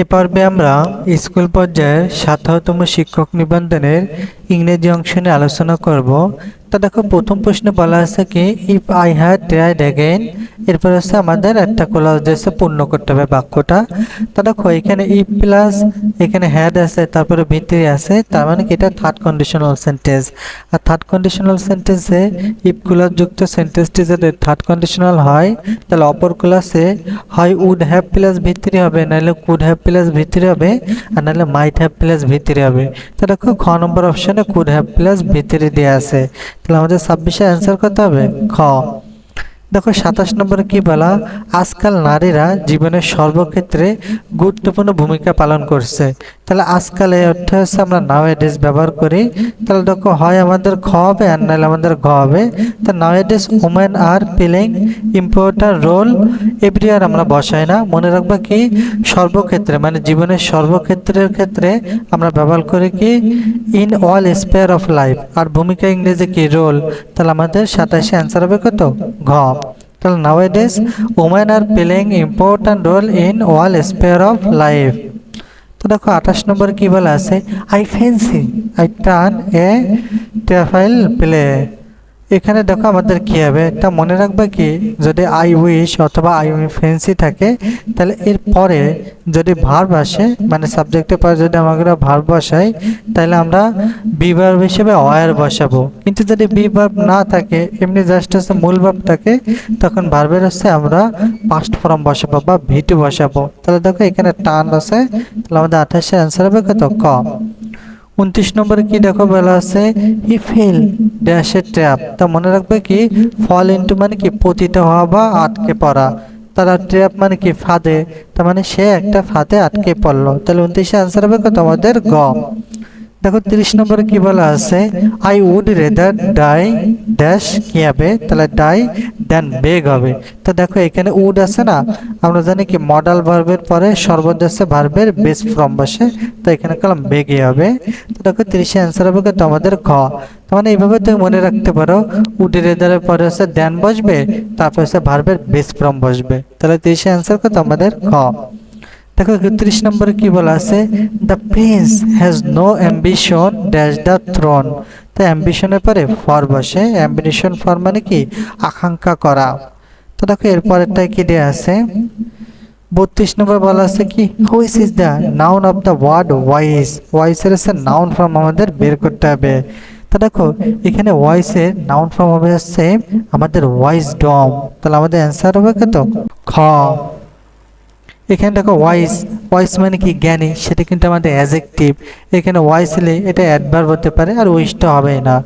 এ পর্বে আমরা স্কুল পর্যায়ের 17তম শিক্ষক নিবন্ধনের ইংরেজি অংশ নিয়ে আলোচনা করব। তো দেখো, প্রথম প্রশ্নে বলা আছে কি, if I had tried again. এরপর হচ্ছে আমাদের একটা ক্লজ দিয়েছে, পূর্ণ করতে হবে বাক্যটা। তো দেখো, এখানে ইফ প্লাস এখানে হ্যাড আছে, তারপরে ভিতরে আছে, তার মানে কি এটা থার্ড কন্ডিশনাল সেন্টেন্স। আর থার্ড কন্ডিশনাল সেন্টেন্সে ইফ ক্লজ যুক্ত সেন্টেন্সটি যদি থার্ড কন্ডিশনাল হয়, তাহলে অপর ক্লাসে হয় উড হ্যাভ প্লাস ভিতরে হবে, নাহলে কুড হ্যাভ প্লাস ভিতরে হবে, আর নাহলে মাইট হ্যাভ প্লাস ভিতরে হবে। তো দেখো, খ নম্বর অপশনে কুড হ্যাভ প্লাস ভিতরে দেওয়া আছে। তাহলে আমাদের 26-এ অ্যান্সার করতে হবে খ। দেখো, 27 নম্বরে কি বলা, আজকাল নারীরা জীবনের সর্বক্ষেত্রে গুরুত্বপূর্ণ ভূমিকা পালন করছে। তাহলে আজকাল এই অর্থ হচ্ছে আমরা নাও এডেস ব্যবহার করি। তাহলে দেখো, হয় আমাদের খ হবে আর নাহলে আমাদের ঘ হবে। তা nowadays women are playing important role everywhere আমরা বসাই না, মনে রাখবা কি সর্বক্ষেত্রে মানে জীবনের সর্বক্ষেত্রের ক্ষেত্রে আমরা ব্যবহার করি কি in all sphere of life. আর ভূমিকা ইংরেজি কি রোল। তাহলে আমাদের 27-এ অ্যান্সার হবে কত ঘ। তাহলে nowadays women are playing important role in all sphere of life। তো দেখো, 28 নম্বর কি বলা আছে, I fancy I turn a টেফাইল প্লে। এখানে দেখো আমাদের কি হবে, তা মনে রাখবে কি যদি আই উইশ অথবা আই ফ্যান্সি থাকে, তাহলে এর পরে যদি ভার্ব আসে মানে সাবজেক্টের পরে যদি আমরা ভার্ব বসাই, তাহলে আমরা বি ভার্ব হিসেবে ওয়ার বসাবো। কিন্তু যদি বি ভার্ব না থাকে, এমনি জাস্ট হচ্ছে মূল ভার্ব থাকে, তখন ভার্বের হচ্ছে আমরা পাস্ট ফর্ম বসাবো বা ভিটু বসাবো। তাহলে দেখো এখানে টার্ন আছে, তাহলে আমাদের 28-এর অ্যান্সার হবে কত ক। 29 নম্বরে কি দেখো বলা আছে, হি ফেল ড্যাশ এ ট্র্যাপ। তা মনে রাখবে কি ফল ইন্টু মানে কি পতিত হওয়া বা আটকে পড়া। তারা ট্র্যাপ মানে কি ফাঁদে, তার মানে সে একটা ফাঁদে আটকে পড়লো। তাহলে 29-এ অ্যান্সার হবে কত আমাদের গ। দেখো, 30 নম্বরে কি বলা আছে, I would rather die dash কি হবে, তাহলে ডাই দেন বেগ হবে। তো দেখো এখানে উড আছে না, আমরা জানি কি মডাল ভার্বের পরে সর্বদেশে ভার্বের বেস ফর্ম বসে, তো এখানে কলম বেগে হবে। তো দেখো 30-এ অ্যান্সার হবে কত আমাদের খ। তার মানে এইভাবে তুমি মনে রাখতে পারো, উড রেদারের পরে হচ্ছে দেন বসবে, তারপর হচ্ছে ভার্বের বেস ফর্ম বসবে। তাহলে 30-এ অ্যান্সার কত আমাদের খ। দেখো 31 নম্বরে কি বলা আছে, the prince has no ambition dash the throne. তো অ্যাম্বিশনের পরে ফর বসে, অ্যাম্বিশন ফর মানে কি আকাঙ্ক্ষা করা। তো দেখো এরপরেরটাই কি দেয়া আছে, 32 নম্বর বলা আছে কি, which is the noun of the word wise. ওয়াইসের হচ্ছে নাউন ফর্ম আমাদের বের করতে হবে। তো দেখো এখানে ওয়াইসের নাউন ফর্ম হবে হচ্ছে আমাদের ওয়াইসডম। তাহলে আমাদের অ্যান্সার হবে কত খ। এখানে দেখো ওয়াইস, ওয়াইস মানে কি জ্ঞানী, সেটা কিন্তু আমাদের অ্যাডজেক্টিভ। এখানে ওয়াইস হলে এটা অ্যাডভার্ব হতে পারে, আর উইসটা হবে না।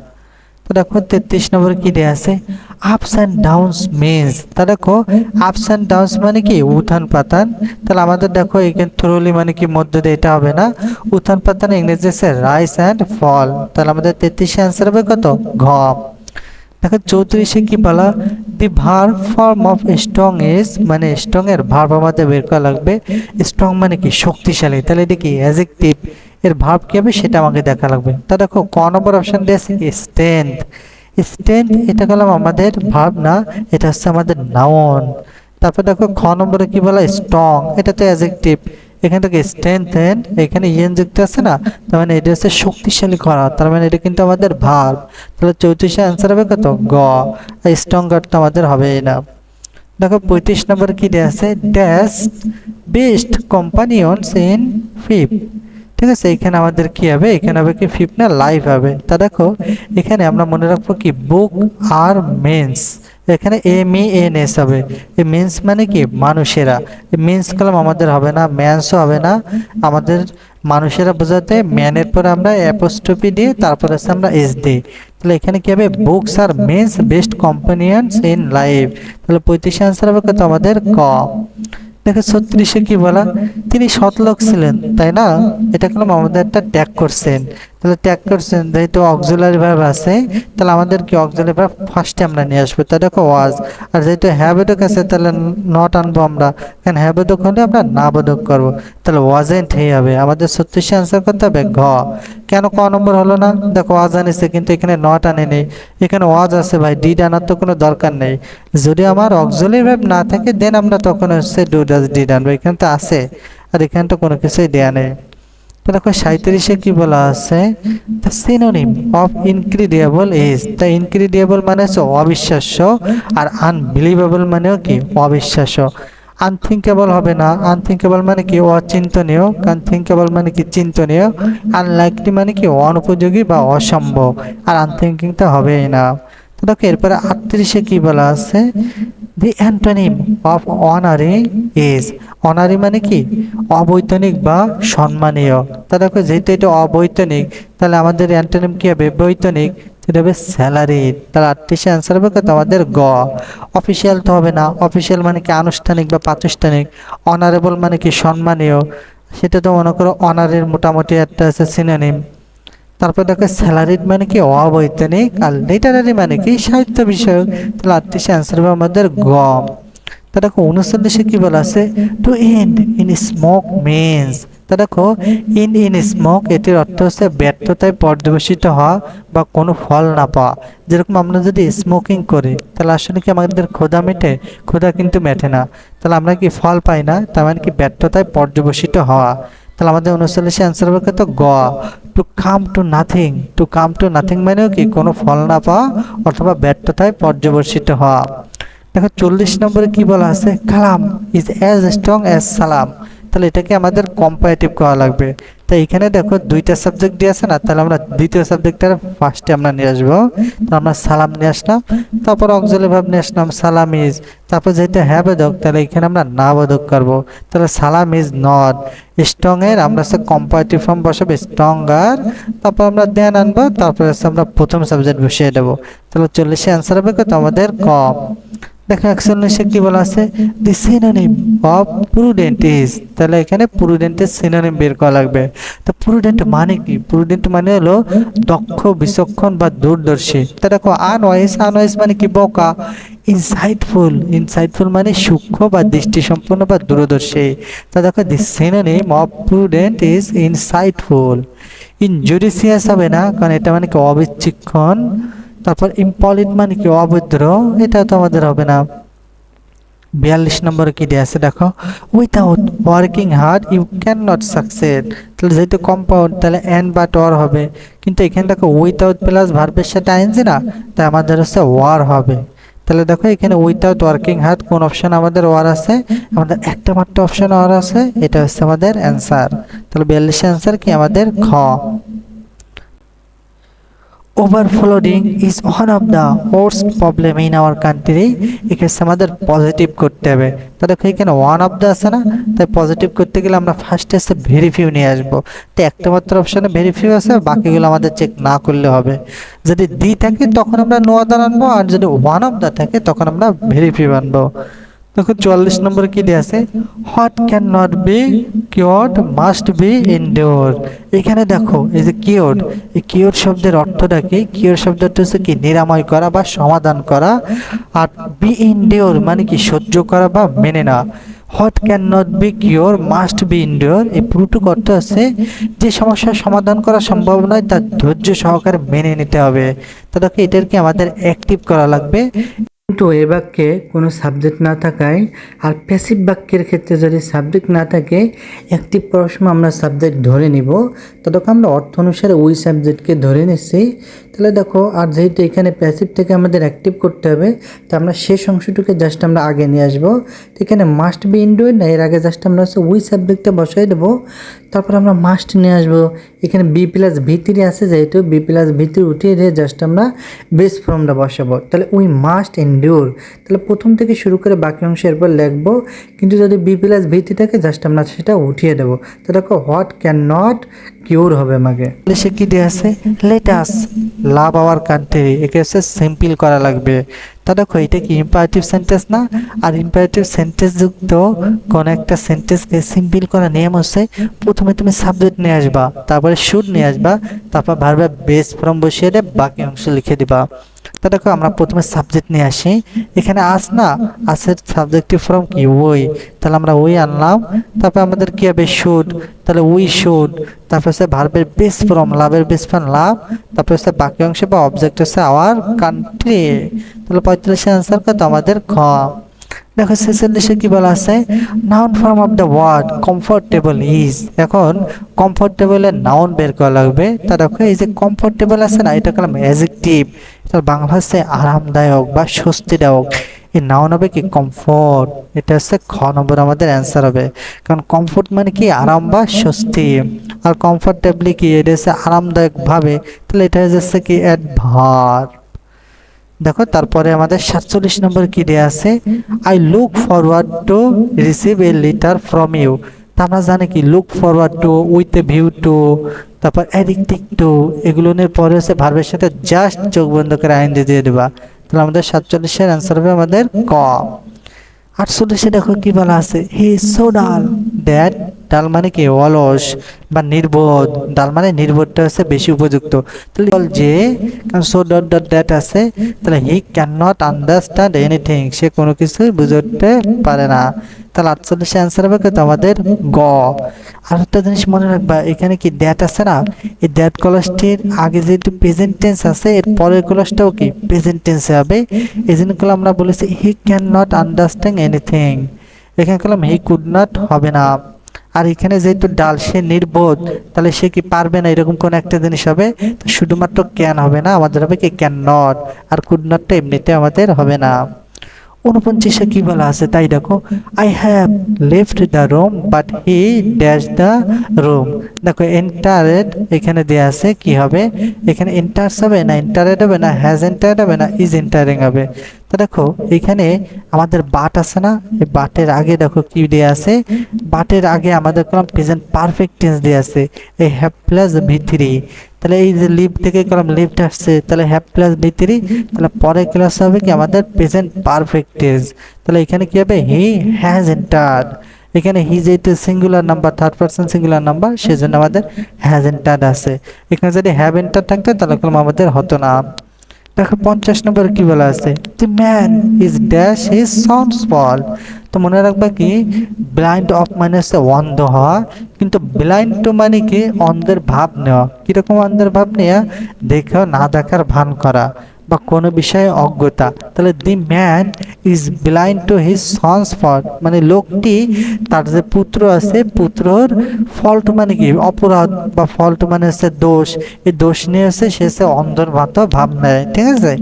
তো দেখো 33 নম্বরে কি দেয়া আছে, আপস অ্যান্ড ডাউনস মিনস। তা দেখো আপস অ্যান্ড ডাউনস মানে কি উত্থান পাতান। তাহলে আমাদের দেখো এখানে থ্রোলি মানে কি মধ্য দিয়ে, এটা হবে না। উত্থান পাতান ইংরেজি আছে রাইস অ্যান্ড ফল। তাহলে আমাদের 33-এ অ্যান্সার হবে কত ঘ। দেখো 34-এ কি বলা, the verb form of strong is, মানে স্ট্রং এর ভার্ব আমাদের বের করা লাগবে। স্ট্রং মানে কি শক্তিশালী, তাহলে এটা কি অ্যাডজেক্টিভ, এর ভার্ব কি হবে সেটা আমাকে দেখা লাগবে। তা দেখো ক নম্বর অপশন দিয়েছে কি স্ট্রেংথ। স্ট্রেংথ এটা করলাম আমাদের ভার্ব না, এটা হচ্ছে আমাদের নাউন। তারপর দেখো খ নম্বরে কি বলা, স্ট্রং, এটা তো অ্যাডজেক্টিভ। এখান থেকে স্ট্রেংথেন, এখানে ইএন যুক্ত আছে না, তার মানে এটা হচ্ছে শক্তিশালী করা, তার মানে এটা কিন্তু আমাদের ভার্ব। তাহলে 34-এ অ্যান্সার হবে কত গ। স্ট্রঙ্গারটা আমাদের হবে না। দেখো 35 নম্বর কি দেয়া আছে, ড্যাশ বেস্ট কম্পানিয়নস ইন ফিফ। ঠিক আছে, এখানে আমাদের কি হবে, এখানে হবে কি ফিফ না লাইফ হবে। তা দেখো এখানে আমরা মনে রাখবো কি বুক আর মেন্স, এখানে MENS হবে। এই মেন্স মানে কি মানুষেরা, এই মেন্স কলম আমাদের হবে না, ম্যানসও হবে না, আমাদের মানুষেরা বোঝাতে ম্যানের পরে আমরা অ্যাপোস্ট্রফি দিয়ে তারপরে আমরা এস দিই। তাহলে এখানে কি হবে, books are men's best companions in life. তাহলে 35-এ অ্যান্সার হবে কত আমাদের ক। দেখো 36-এ কি বলা, তিনি সৎলোক ছিলেন, তাই না, এটা করলাম আমাদের একটা ট্যাগ করছেন। তাহলে ট্যাগ করছেন যেহেতু অক্সিলারি ভার্ব আছে, তাহলে আমাদের কি অক্সিলারি ভার্ব ফার্স্টে আমরা নিয়ে আসবো। তা দেখো ওয়াজ, আর যেহেতু হ্যাবোধক আছে তাহলে নট আনবো আমরা, কারণ হ্যাবোধক হলে আমরা না বোধক করবো। তাহলে ওয়াজেন্ট হয়ে যাবে আমাদের 36-এ অ্যান্সার করতে হবে ঘ। কেন ক নম্বর হলো না, দেখো ওয়াজ আনিছে কিন্তু এখানে নট আনে নেই, এখানে ওয়াজ আছে ভাই, ডিড আনার তো কোনো দরকার নেই। যদি আমার অক্সিলারি ভার্ব না থাকে দেন আমরা তখন হচ্ছে ডু ডাজ ডিড আনবো, এখানে তো আছে। আর এখানে তো কোনো কিছুই দেয়া নেই। তো দেখো 37-এ কি বলা আছে, the synonym of incredible is, the incredible মানে হচ্ছে অবিশ্বাস্য, আর আনবিলিভেবল মানেও কি অবিশ্বাস্য। আনথিঙ্কেবল হবে না, আনথিঙ্কেবল মানে কি অচিন্তনীয়, আনথিঙ্কেবল মানে কি চিন্তনীয়, আনলাইকলি মানে কি অনুপযোগী বা অসম্ভব, আর আনথিঙ্কিং তো হবেই না। তো দেখো এরপরে 38-এ কি বলা আছে, দি antonym of honorary is, honorary মানে কি অবৈতনিক বা সম্মানীয়। তা দেখো যেহেতু এটা অবৈতনিক, তাহলে আমাদের অ্যান্টোনিম কি হবে, বৈতনিক, সেটা হবে স্যালারি। তাহলে 38-এ অ্যান্সার হবে কত আমাদের গ। অফিসিয়াল তো হবে না, অফিসিয়াল মানে কি আনুষ্ঠানিক বা প্রাতিষ্ঠানিক, অনারেবল মানে কি সম্মানীয়, সেটা তো মনে করো অনারের মোটামুটি একটা আছে সিনোনিম। তারপর দেখো স্যালারিড মানে কি অবৈতনিক, আর লিটারারি মানে কি সাহিত্য বিষয়ক। তাহলে 38-এ অ্যান্সার হবে আমাদের গ। তা দেখো 39-এ কি বলা আছে, to end in smoke means, তা দেখো ইন স্মোক এটির অর্থ হচ্ছে ব্যর্থতায় পর্যবেসিত হওয়া বা কোনো ফল না পাওয়া। যেরকম আমরা যদি স্মোকিং করি তাহলে আসলে কি আমাদের ক্ষুধা মেটে, ক্ষুধা কিন্তু মেটে না, তাহলে আমরা কি ফল পাই না, তার মানে কি ব্যর্থতায় পর্যবেসিত হওয়া। তাহলে আমাদের 39-এ অ্যান্সার হবে কত গ। To come to nothing, to come to nothing মানেও কি কোনো ফল না পাওয়া অথবা ব্যর্থতায় পর্যবেসিত হওয়া। দেখো 40 নম্বরে কি বলা আছে, কালাম ইজ অ্যাজ স্ট্রং অ্যাজ সালাম, তাহলে এটাকে আমাদের কম্পারেটিভ করা লাগবে। তাই এখানে দেখো দুইটা সাবজেক্ট দিয়ে আছে না, তাহলে আমরা দ্বিতীয় সাবজেক্টটা ফার্স্টে আমরা নিয়ে আসবো। তো আমরা সালাম নিয়ে আসলাম, তারপর অক্সিলারি ভার্ব নিয়ে আসলাম সালাম ইজ, তারপর যেটা হ্যাঁ বোধক তাহলে এখানে আমরা না বোধক করবো। তাহলে সালাম ইজ নট, স্ট্রং এর আমরা হচ্ছে কম্পারেটিভ ফর্ম বসাবো স্ট্রঙ্গার, তারপর আমরা দেন আনবো, তারপর হচ্ছে আমরা প্রথম সাবজেক্ট বসিয়ে দেবো। তাহলে 40-এ অ্যান্সার হবে কত আমাদের ক। দেখো 41-এ কি বলা আছে, দি সিনোনিম অফ প্রুডেন্ট ইজ, তাহলে এখানে প্রুডেন্টের সিনোনিম বের করা লাগবে। তো প্রুডেন্ট মানে কি, প্রুডেন্ট মানে হলো দক্ষ, বিচক্ষণ বা দূরদর্শী। তা দেখো আনওয়াইজ, আনওয়াইজ মানে কি বোকা। ইনসাইটফুল, ইনসাইটফুল মানে সূক্ষ্ম বা দৃষ্টিসম্পন্ন বা দূরদর্শী। তা দেখো the synonym of prudent is insightful. Injudicious হবে না, কারণ এটা মানে কি অবিচক্ষণ। তারপর ইম্পলিট মানে কি অভদ্র, এটা তো আমাদের হবে না। 42 নম্বরে কি দেওয়া আছে দেখো, without working hard you can not succeed, তাহলে যেহেতু কম্পাউন্ড তাহলে এন্ড বা টর হবে, কিন্তু এখানে দেখো উইথাউট প্লাস ভার্বের সাথে আইএনজি না, তাই আমাদের হচ্ছে ওয়ার হবে। তাহলে দেখো এখানে উইথাউট ওয়ার্কিং হার্ড কোন অপশন আমাদের ওয়ার আছে, আমাদের একটা মাত্র অপশন ওয়ার আছে, এটা হচ্ছে আমাদের অ্যান্সার। তাহলে 42 অ্যান্সার কি আমাদের খ। Overflooding is one of the worst problem in our country, এক্ষেত্রে আমাদের পজিটিভ করতে হবে। তো দেখো এখানে ওয়ান অফ দ্য আছে না, তাই পজিটিভ করতে গেলে আমরা ফার্স্টে এসে ভেরিফিউ নিয়ে আসবো। তো একটা মাত্র অপশনে ভেরিফিউ আছে, বাকিগুলো আমাদের চেক না করলে হবে। যদি ডি থাকে তখন আমরা নো আদার আনবো, আর যদি ওয়ান অফ দ্য থাকে তখন আমরা ভেরিফিউ আনবো। দেখো 44 নম্বরে কি দিয়ে আছে, what can not be cured must be endure. এখানে দেখো এই যে কিওর্ড, এই কিওর্ড শব্দের অর্থটা কি, কিওর শব্দটা হচ্ছে কি নিরাময় করা বা সমাধান করা, আর বি এন্ডিওর মানে কি সহ্য করা বা মেনে না। What can not be cure must be endure, এই পুরোটুক অর্থ আছে যে সমস্যার সমাধান করা সম্ভব নয় তার ধৈর্য সহকারে মেনে নিতে হবে। তো দেখো এটার কি আমাদের অ্যাক্টিভ করা লাগবে। কিন্তু এ বাক্যে কোনো সাবজেক্ট না থাকায়, আর প্যাসিভ বাক্যের ক্ষেত্রে যদি সাবজেক্ট না থাকে, অ্যাক্টিভ করার সময় আমরা সাবজেক্ট ধরে নিব। তো দেখো আমরা অর্থ অনুসারে ওই সাবজেক্টকে ধরে নিচ্ছি। তাহলে দেখো আর যেহেতু এখানে প্যাসিভ থেকে আমাদের অ্যাক্টিভ করতে হবে, তো আমরা শেষ অংশটুকে জাস্ট আমরা আগে নিয়ে আসবো। তো এখানে মাস্ট বি ইনডোর না, এর আগে জাস্ট আমরা হচ্ছে ওই সাবজেক্টটা বসাই দেবো, তারপর আমরা মাস্ট নিয়ে আসবো। এখানে বি প্লাস ভি3 আছে, যেহেতু বি প্লাস ভি3 উঠিয়ে দিয়ে জাস্ট আমরা বেস ফর্মটা বসাবো। তাহলে উই মাস্ট এন্ডিওর, তাহলে প্রথম থেকে শুরু করে বাকি অংশ এরপর লিখবো, কিন্তু যদি বি প্লাস ভি3 থাকে জাস্ট আমরা সেটা উঠিয়ে দেবো। তো দেখো হোয়াট ক্যান নট কিওর হবে আমাকে। তাহলে সে কি দিয়ে আছে, let us love our country, একে হচ্ছে সিম্পল করা লাগবে। তা দেখো এটা কি ইম্পারেটিভ সেন্টেন্স না, আর ইম্পারেটিভ সেন্টেন্স যুক্ত কোন একটা সেন্টেন্সকে সিম্পল করার নিয়ম হচ্ছে প্রথমে তুমি সাবজেক্ট নিয়ে আসবা, তারপরে শুড নিয়ে আসবা, তারপর ভার্বের বেস ফর্ম বসিয়ে দিয়ে বাকি অংশ লিখে দিবা। তা দেখো আমরা প্রথমে সাবজেক্ট নিয়ে আসি, এখানে আস না, আসের সাবজেক্টিভ ফর্ম কি ওই, তাহলে আমরা ওই আনলাম। তারপর আমাদের কি হবে শুড, তাহলে উই শুড, তারপর হচ্ছে ভার্বের বেস ফর্ম লাভের বেস ফর্ম লাভ, তারপর হচ্ছে বাকি অংশ বা অবজেক্ট হচ্ছে আওয়ার কান্ট্রি। তাহলে 45 অ্যান্সার কত আমাদের খ। দেখো 46-এ কি বলা আছে, noun form of the word comfortable is. এখন কমফোর্টেবলের নাউন বের করা লাগবে। তা দেখো এই যে কমফোর্টেবল আছে না, এটা কলম অ্যাডজেক্টিভ, এটা বাংলা হচ্ছে আরামদায়ক বা স্বস্তিদায়ক। এই নাউন হবে কি কমফোর্ট। এটা হচ্ছে খ নম্বর আমাদের অ্যান্সার হবে, কারণ কমফোর্ট মানে কি আরাম বা স্বস্তি, আর কমফোর্টেবলি কি এটা হচ্ছে আরামদায়ক ভাবে, তাহলে এটা হচ্ছে কি অ্যাডভার্ব। দেখো তারপরে আমাদের 47 নম্বর কি দেয়া আছে, I look forward to receive a letter from you. তা আমরা জানি কি look forward to, with a view to, তারপর অ্যাডিক্টিভ টু, এগুলো নিয়ে পরে হচ্ছে ভার্বের সাথে জাস্ট চোখ বন্ধ করে আইনজি দিয়ে দেবা। তাহলে আমাদের 47-এর অ্যান্সার হবে আমাদের ক। 48-এ দেখো কি বলা আছে, হি সো ডাল দ্যাট, ডাল মানে কি অলস বা নির্বোধ, ডাল মানে নির্বোধটা হচ্ছে বেশি উপযুক্ত। তাহলে যে কারণ সো ডট ডট দ্যাট আছে, তাহলে he can not understand anything, সে কোনো কিছুই বুঝতে পারে না। তাহলে 48-এর অ্যান্সার হবে কিন্তু আমাদের গ। আর একটা জিনিস মনে রাখবা, এখানে কি দ্যাট আছে না, এই দ্যাট ক্লজটির আগে যেহেতু প্রেজেন্ট টেন্স আছে, এর পরের ক্লজটাও কি প্রেজেন্ট টেন্সে হবে। এই জন্য আমরা বলেছি হি ক্যান নট আন্ডারস্ট্যান্ড এনিথিং, এখানে কলম হি কুড নট হবে না। আর এখানে যেহেতু ডাল, সে নির্বোধ, তাহলে সে কি পারবে না, এরকম কোন একটা জিনিস হবে। তো শুধুমাত্র ক্যান হবে না, আমাদের হবে কি ক্যান নট, আর কুড নটটা এমনিতে আমাদের হবে না। 49-এ কি বলা আছে তাই দেখো, I have left the room but he dash the room. দেখো এন্টারেড এখানে দেয়া আছে, কি হবে এখানে এন্টার্স হবে না এন্টারেড হবে না হ্যাজ এন্টারেড হবে না ইজ এন্টারিং হবে। তো দেখো এখানে আমাদের বাট আছে না, এই বাটের আগে দেখো কি দেয়া আছে, বাটের আগে আমাদের কলম প্রেজেন্ট পারফেক্ট টেন্স দেয়া আছে, এই হ্যাভ প্লাস ভি3। তাহলে এই যে লিভ থেকে কলম লিভড আসছে, তাহলে হ্যাভ প্লাস ভি3, তাহলে পরে ক্লাস হবে কি আমাদের প্রেজেন্ট পারফেক্ট টেন্স। তাহলে এখানে কি হবে, হি হ্যাজ এন্টার্ড। এখানে হি যেহেতু singular number, third person singular number, সেজন্য আমাদের হ্যাজ এন্টার্ড আছে। এখানে যদি হ্যাভ এন্টার্ড থাকতো তাহলে কলম আমাদের হতো না। দেখো 50 নম্বর কি বলা আছে, the man is dash his sons fall. তো মনে রাখবা কি ব্লাইন্ড অফ মানে হচ্ছে অন্ধ হওয়া, কিন্তু ব্লাইন্ড টু মানে কি অন্ধের ভাব নেওয়া। কিরকম অন্ধের ভাব নেওয়া, দেখেও না দেখার ভান করা বা কোনো বিষয়ে অজ্ঞতা। তাহলে দি man is blind to his son's fault, মানে লোকটি তার যে পুত্র আছে, পুত্রর ফল্ট মানে কি অপরাধ, বা ফল্ট মানে হচ্ছে দোষ, এই দোষ নিয়ে হচ্ছে সে হচ্ছে অন্ধর ভাব নেয়। ঠিক আছে,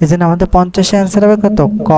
এই জন্য আমাদের 50-এ অ্যান্সার হবে কত, ক।